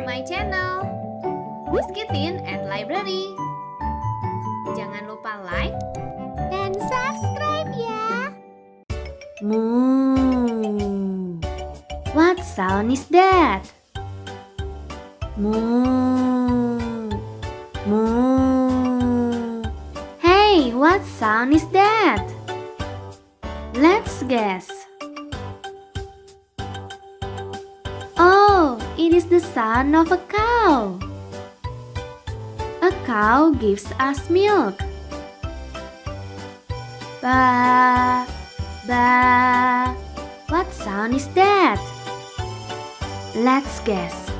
my channel, Biskitin at Library. Jangan lupa like dan subscribe ya. Moo. What sound is that? Moo. Moo. Hey, what sound is that? Let's guess. Oh, it is the sound of a cow. A cow gives us milk. Ba, ba. What sound is that? Let's guess.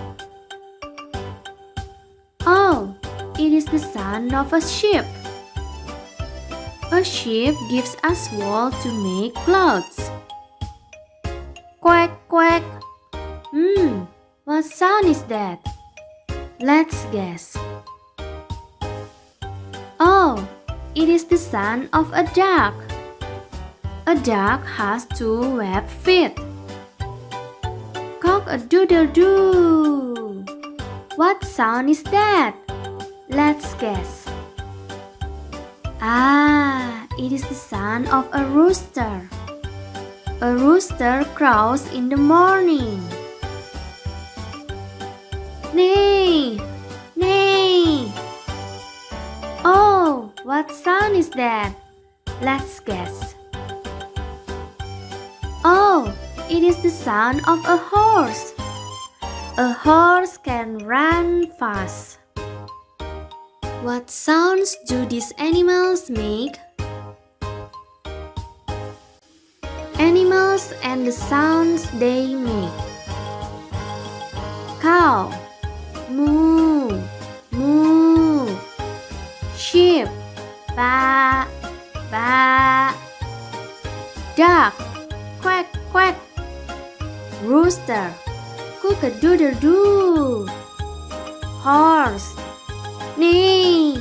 Oh, it is the sound of a sheep. A sheep gives us wool to make clothes. Quack, quack. What sound is that? Let's guess. Oh, it is the sound of a duck. A duck has 2 webbed feet. Cock-a-doodle-doo. What sound is that? Let's guess. It is the sound of a rooster. A rooster crows in the morning. Neigh, neigh. Oh, what sound is that? Let's guess. Oh, it is the sound of a horse. A horse can run fast. What sounds do these animals make? Animals and the sounds they make. Cow, moo, moo. Sheep, ba, ba. Duck, quack, quack. Rooster, cock-a-doodle-doo. Horse, neigh,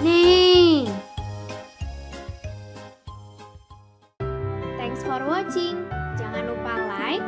neigh. Thanks for watching. Jangan lupa like,